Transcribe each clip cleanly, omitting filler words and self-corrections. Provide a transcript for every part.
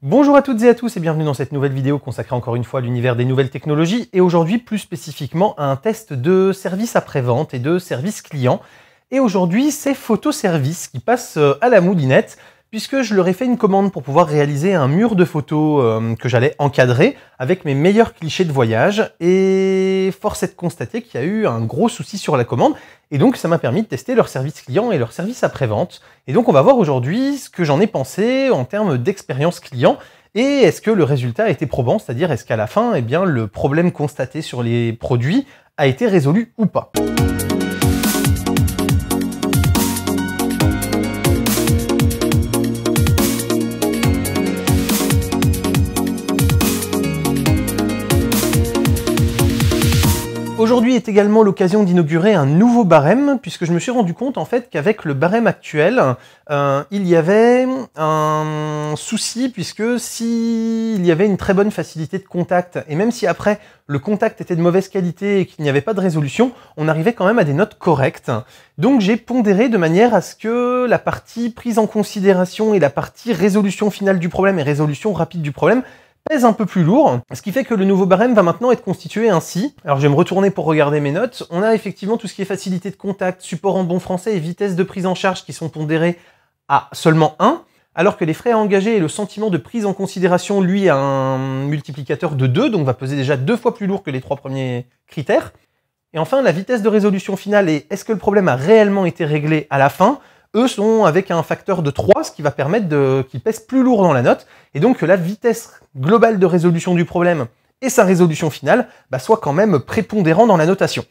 Bonjour à toutes et à tous et bienvenue dans cette nouvelle vidéo consacrée encore une fois à l'univers des nouvelles technologies et aujourd'hui plus spécifiquement à un test de service après-vente et de service client. Et aujourd'hui c'est Photoservice qui passe à la moulinette puisque je leur ai fait une commande pour pouvoir réaliser un mur de photos que j'allais encadrer avec mes meilleurs clichés de voyage et force est de constater qu'il y a eu un gros souci sur la commande et donc ça m'a permis de tester leur service client et leur service après-vente. Et donc on va voir aujourd'hui ce que j'en ai pensé en termes d'expérience client et est-ce que le résultat a été probant, c'est-à-dire est-ce qu'à la fin eh bien, le problème constaté sur les produits a été résolu ou pas. Aujourd'hui est également l'occasion d'inaugurer un nouveau barème, puisque je me suis rendu compte en fait qu'avec le barème actuel, il y avait un souci, puisque s'il y avait une très bonne facilité de contact, et même si après le contact était de mauvaise qualité et qu'il n'y avait pas de résolution, on arrivait quand même à des notes correctes. Donc j'ai pondéré de manière à ce que la partie prise en considération et la partie résolution finale du problème et résolution rapide du problème pèse un peu plus lourd, ce qui fait que le nouveau barème va maintenant être constitué ainsi. Alors je vais me retourner pour regarder mes notes. On a effectivement tout ce qui est facilité de contact, support en bon français et vitesse de prise en charge qui sont pondérés à seulement 1, alors que les frais à engager et le sentiment de prise en considération, lui, a un multiplicateur de 2, donc va peser déjà 2 fois plus lourd que les 3 premiers critères. Et enfin, la vitesse de résolution finale et est-ce que le problème a réellement été réglé à la fin, eux sont avec un facteur de 3, ce qui va permettre qu'ils pèsent plus lourd dans la note, et donc que la vitesse globale de résolution du problème et sa résolution finale soient quand même prépondérants dans la notation.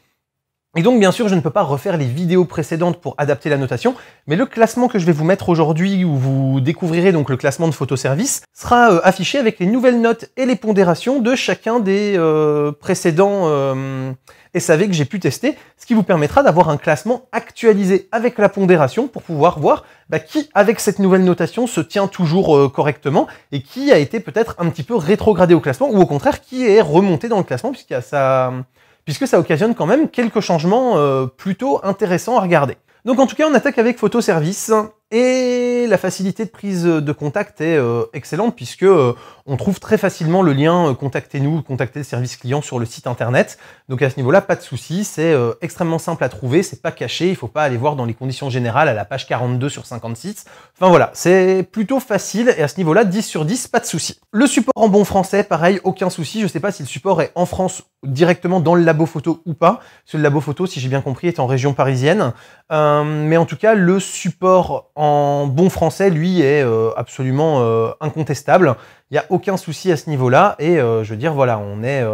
Et donc bien sûr je ne peux pas refaire les vidéos précédentes pour adapter la notation, mais le classement que je vais vous mettre aujourd'hui, où vous découvrirez donc le classement de Photoservice, sera affiché avec les nouvelles notes et les pondérations de chacun des précédents SAV que j'ai pu tester, ce qui vous permettra d'avoir un classement actualisé avec la pondération pour pouvoir voir qui, avec cette nouvelle notation, se tient toujours correctement et qui a été peut-être un petit peu rétrogradé au classement ou au contraire qui est remonté dans le classement puisque ça occasionne quand même quelques changements plutôt intéressants à regarder. Donc en tout cas, on attaque avec Photoservice et la facilité de prise de contact est excellente puisque on trouve très facilement le lien contactez-nous, contactez le service client sur le site internet. Donc à ce niveau-là, pas de souci, c'est extrêmement simple à trouver, c'est pas caché, il faut pas aller voir dans les conditions générales à la page 42 sur 56. Enfin voilà, c'est plutôt facile et à ce niveau-là, 10 sur 10, pas de souci. Le support en bon français, pareil, aucun souci, je sais pas si le support est en France directement dans le labo photo ou pas. Parce que le labo photo, si j'ai bien compris, est en région parisienne. Mais en tout cas, le support en bon français, lui, est absolument incontestable. Il n'y a aucun souci à ce niveau-là. Et je veux dire, voilà, on est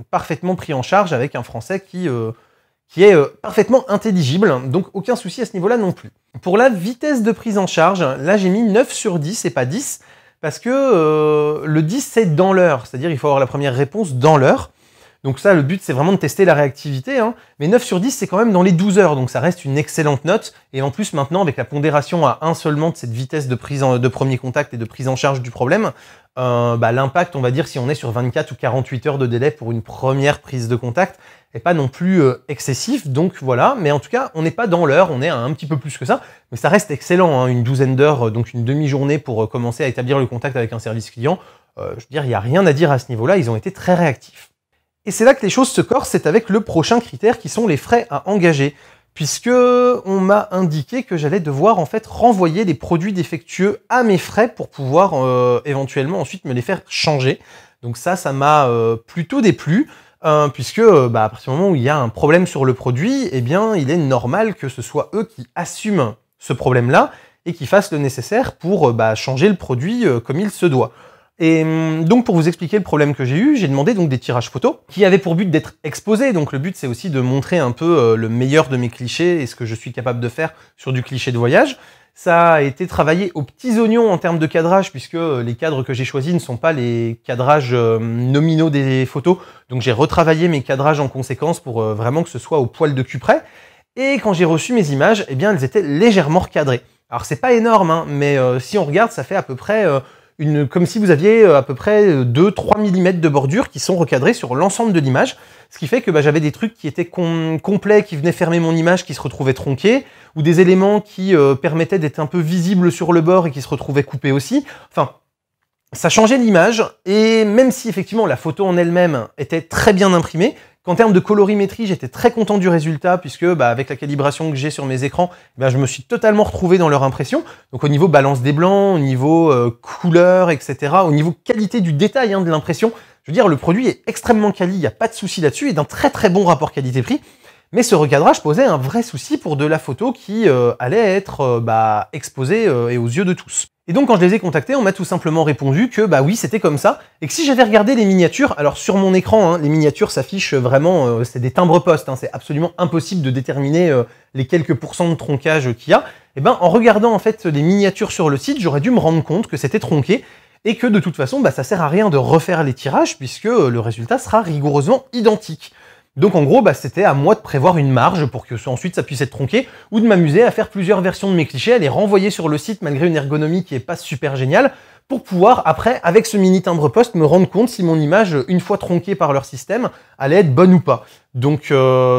parfaitement pris en charge avec un français qui est parfaitement intelligible. Donc, aucun souci à ce niveau-là non plus. Pour la vitesse de prise en charge, là, j'ai mis 9 sur 10 et pas 10. Parce que le 10, c'est dans l'heure. C'est-à-dire il faut avoir la première réponse dans l'heure. Donc ça, le but, c'est vraiment de tester la réactivité. Mais 9 sur 10, c'est quand même dans les 12 heures. Donc ça reste une excellente note. Et en plus, maintenant, avec la pondération à 1 seulement de cette vitesse de prise de premier contact et de prise en charge du problème, l'impact, on va dire, si on est sur 24 ou 48 heures de délai pour une première prise de contact, n'est pas non plus excessif. Donc voilà. Mais en tout cas, on n'est pas dans l'heure. On est à un petit peu plus que ça. Mais ça reste excellent. Une douzaine d'heures, donc une demi-journée pour commencer à établir le contact avec un service client. Je veux dire, il n'y a rien à dire à ce niveau-là. Ils ont été très réactifs. Et c'est là que les choses se corsent, c'est avec le prochain critère qui sont les frais à engager. Puisque on m'a indiqué que j'allais devoir en fait renvoyer les produits défectueux à mes frais pour pouvoir éventuellement ensuite me les faire changer. Donc ça m'a plutôt déplu. Puisque à partir du moment où il y a un problème sur le produit, eh bien il est normal que ce soit eux qui assument ce problème-là et qui fassent le nécessaire pour changer le produit comme il se doit. Et donc pour vous expliquer le problème que j'ai eu, j'ai demandé donc des tirages photos qui avaient pour but d'être exposés. Donc le but c'est aussi de montrer un peu le meilleur de mes clichés et ce que je suis capable de faire sur du cliché de voyage. Ça a été travaillé aux petits oignons en termes de cadrage puisque les cadres que j'ai choisis ne sont pas les cadrages nominaux des photos. Donc j'ai retravaillé mes cadrages en conséquence pour vraiment que ce soit au poil de cul près. Et quand j'ai reçu mes images, eh bien elles étaient légèrement recadrées. Alors c'est pas énorme, mais si on regarde, ça fait à peu près comme si vous aviez à peu près 2-3 mm de bordure qui sont recadrés sur l'ensemble de l'image. Ce qui fait que j'avais des trucs qui étaient complets, qui venaient fermer mon image, qui se retrouvaient tronqués, ou des éléments qui permettaient d'être un peu visibles sur le bord et qui se retrouvaient coupés aussi. Enfin, ça changeait l'image, et même si effectivement la photo en elle-même était très bien imprimée, qu'en termes de colorimétrie, j'étais très content du résultat, puisque avec la calibration que j'ai sur mes écrans, je me suis totalement retrouvé dans leur impression. Donc au niveau balance des blancs, au niveau couleur, etc., au niveau qualité du détail de l'impression, je veux dire, le produit est extrêmement quali, il n'y a pas de souci là-dessus, et d'un très très bon rapport qualité-prix. Mais ce recadrage posait un vrai souci pour de la photo qui allait être exposée et aux yeux de tous. Et donc quand je les ai contactés, on m'a tout simplement répondu que oui, c'était comme ça, et que si j'avais regardé les miniatures, alors sur mon écran, les miniatures s'affichent vraiment, c'est des timbres-poste, c'est absolument impossible de déterminer les quelques pourcents de troncage qu'il y a. Et en regardant en fait les miniatures sur le site, j'aurais dû me rendre compte que c'était tronqué, et que de toute façon, ça sert à rien de refaire les tirages, puisque le résultat sera rigoureusement identique. Donc en gros, c'était à moi de prévoir une marge pour que ensuite ça puisse être tronqué, ou de m'amuser à faire plusieurs versions de mes clichés, à les renvoyer sur le site malgré une ergonomie qui est pas super géniale, pour pouvoir après, avec ce mini timbre-poste, me rendre compte si mon image, une fois tronquée par leur système, allait être bonne ou pas. Donc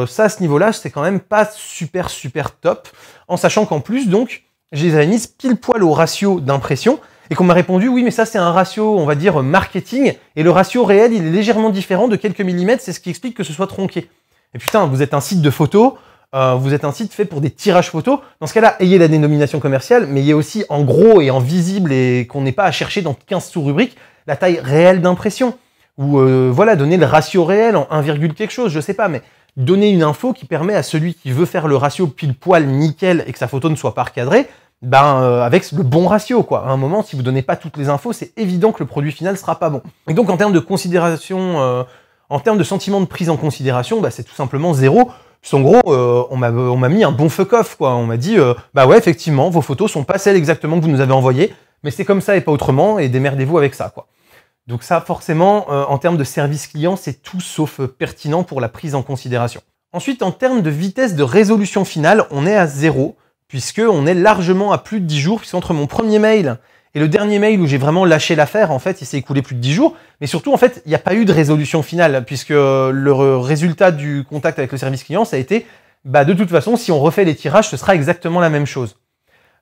ça, à ce niveau-là, c'est quand même pas super top, en sachant qu'en plus, donc, je les avais mises pile poil au ratio d'impression, et qu'on m'a répondu, oui, mais ça c'est un ratio, on va dire, marketing, et le ratio réel, il est légèrement différent de quelques millimètres, c'est ce qui explique que ce soit tronqué. Et putain, vous êtes un site de photos, vous êtes un site fait pour des tirages photos, dans ce cas-là, ayez la dénomination commerciale, mais ayez aussi en gros et en visible, et qu'on n'ait pas à chercher dans 15 sous-rubriques, la taille réelle d'impression. Ou voilà, donner le ratio réel en 1, quelque chose, je sais pas, mais donner une info qui permet à celui qui veut faire le ratio pile poil nickel et que sa photo ne soit pas recadrée, avec le bon ratio, quoi. À un moment, si vous donnez pas toutes les infos, c'est évident que le produit final sera pas bon. Et donc, en termes de considération, en termes de sentiment de prise en considération, c'est tout simplement 0. Puis en gros, on m'a mis un bon fuck-off, quoi. On m'a dit, ouais, effectivement, vos photos sont pas celles exactement que vous nous avez envoyées, mais c'est comme ça et pas autrement, et démerdez-vous avec ça, quoi. Donc ça, forcément, en termes de service client, c'est tout sauf pertinent pour la prise en considération. Ensuite, en termes de vitesse de résolution finale, on est à 0. Puisqu'on est largement à plus de 10 jours, puisqu'entre mon premier mail et le dernier mail où j'ai vraiment lâché l'affaire, en fait, il s'est écoulé plus de 10 jours, mais surtout, en fait, il n'y a pas eu de résolution finale, puisque le résultat du contact avec le service client, ça a été, de toute façon, si on refait les tirages, ce sera exactement la même chose.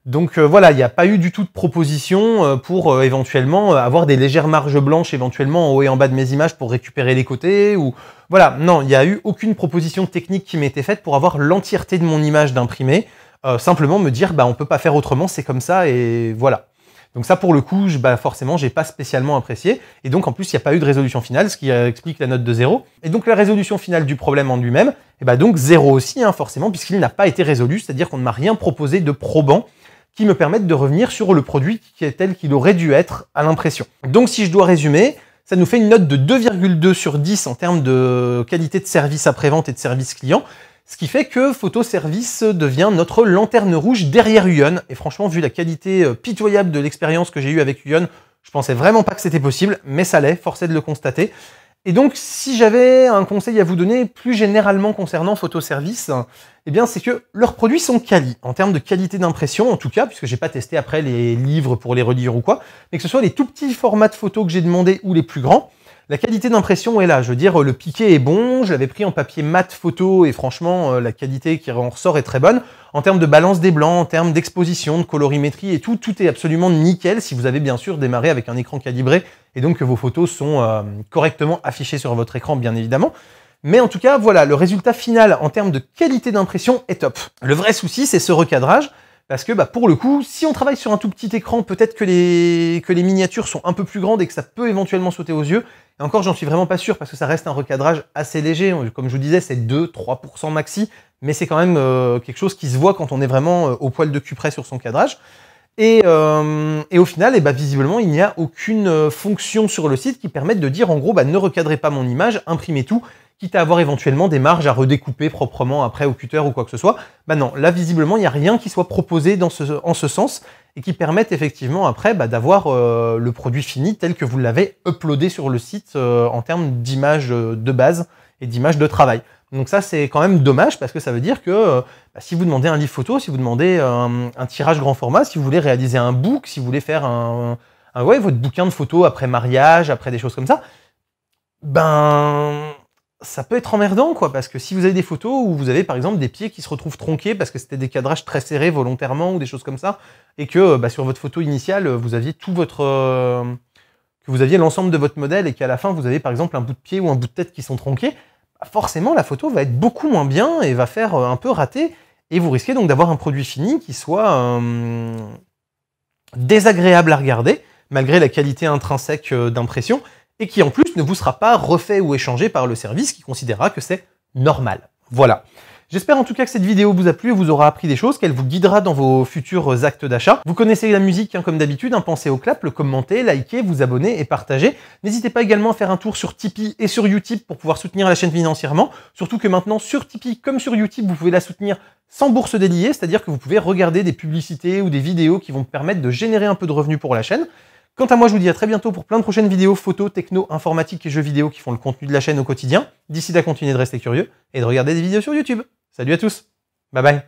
Donc voilà, il n'y a pas eu du tout de proposition pour éventuellement avoir des légères marges blanches, éventuellement en haut et en bas de mes images pour récupérer les côtés, ou voilà, non, il n'y a eu aucune proposition technique qui m'était faite pour avoir l'entièreté de mon image d'imprimé. Simplement me dire on peut pas faire autrement, c'est comme ça, et voilà. Donc ça, pour le coup, forcément, j'ai pas spécialement apprécié, et donc en plus il n'y a pas eu de résolution finale, ce qui explique la note de 0. Et donc la résolution finale du problème en lui-même, donc 0 aussi, forcément, puisqu'il n'a pas été résolu, c'est-à-dire qu'on ne m'a rien proposé de probant qui me permette de revenir sur le produit qui est tel qu'il aurait dû être à l'impression. Donc si je dois résumer, ça nous fait une note de 2,2 sur 10 en termes de qualité de service après-vente et de service client, ce qui fait que Photoservice devient notre lanterne rouge derrière Uyon. Et franchement, vu la qualité pitoyable de l'expérience que j'ai eue avec Uyon, je pensais vraiment pas que c'était possible, mais ça l'est, force est de le constater. Et donc, si j'avais un conseil à vous donner plus généralement concernant Photoservice, c'est que leurs produits sont quali, en termes de qualité d'impression, en tout cas, puisque j'ai pas testé après les livres pour les relire ou quoi, mais que ce soit les tout petits formats de photos que j'ai demandé ou les plus grands, la qualité d'impression est là. Je veux dire, le piqué est bon, je l'avais pris en papier mat photo, et franchement, la qualité qui en ressort est très bonne. En termes de balance des blancs, en termes d'exposition, de colorimétrie et tout est absolument nickel, si vous avez bien sûr démarré avec un écran calibré, et donc que vos photos sont correctement affichées sur votre écran, bien évidemment. Mais en tout cas, voilà, le résultat final en termes de qualité d'impression est top. Le vrai souci, c'est ce recadrage, parce que pour le coup, si on travaille sur un tout petit écran, peut-être que les miniatures sont un peu plus grandes et que ça peut éventuellement sauter aux yeux. Et encore, j'en suis vraiment pas sûr, parce que ça reste un recadrage assez léger. Comme je vous disais, c'est 2-3% maxi, mais c'est quand même quelque chose qui se voit quand on est vraiment au poil de cul près sur son cadrage. Et au final, visiblement, il n'y a aucune fonction sur le site qui permette de dire en gros, ne recadrez pas mon image, imprimez tout, quitte à avoir éventuellement des marges à redécouper proprement après au cutter ou quoi que ce soit. Non, là visiblement, il n'y a rien qui soit proposé en ce sens et qui permette effectivement après d'avoir le produit fini tel que vous l'avez uploadé sur le site en termes d'images de base et d'images de travail. Donc ça, c'est quand même dommage parce que ça veut dire que si vous demandez un livre photo, si vous demandez un tirage grand format, si vous voulez réaliser un book, si vous voulez faire votre bouquin de photos après mariage, après des choses comme ça, ça peut être emmerdant, quoi, parce que si vous avez des photos où vous avez par exemple des pieds qui se retrouvent tronqués parce que c'était des cadrages très serrés volontairement ou des choses comme ça, et que sur votre photo initiale, vous aviez tout votre que vous aviez l'ensemble de votre modèle et qu'à la fin vous avez par exemple un bout de pied ou un bout de tête qui sont tronqués, forcément la photo va être beaucoup moins bien et va faire un peu rater, et vous risquez donc d'avoir un produit fini qui soit désagréable à regarder, malgré la qualité intrinsèque d'impression, et qui en plus ne vous sera pas refait ou échangé par le service qui considérera que c'est normal. Voilà. J'espère en tout cas que cette vidéo vous a plu et vous aura appris des choses, qu'elle vous guidera dans vos futurs actes d'achat. Vous connaissez la musique hein, comme d'habitude, hein, pensez au clap, le commenter, liker, vous abonner et partager. N'hésitez pas également à faire un tour sur Tipeee et sur Utip pour pouvoir soutenir la chaîne financièrement. Surtout que maintenant sur Tipeee comme sur Utip, vous pouvez la soutenir sans bourse déliée, c'est-à-dire que vous pouvez regarder des publicités ou des vidéos qui vont permettre de générer un peu de revenus pour la chaîne. Quant à moi, je vous dis à très bientôt pour plein de prochaines vidéos photos, techno, informatique et jeux vidéo qui font le contenu de la chaîne au quotidien. D'ici là, continuez de rester curieux et de regarder des vidéos sur YouTube. Salut à tous, bye bye.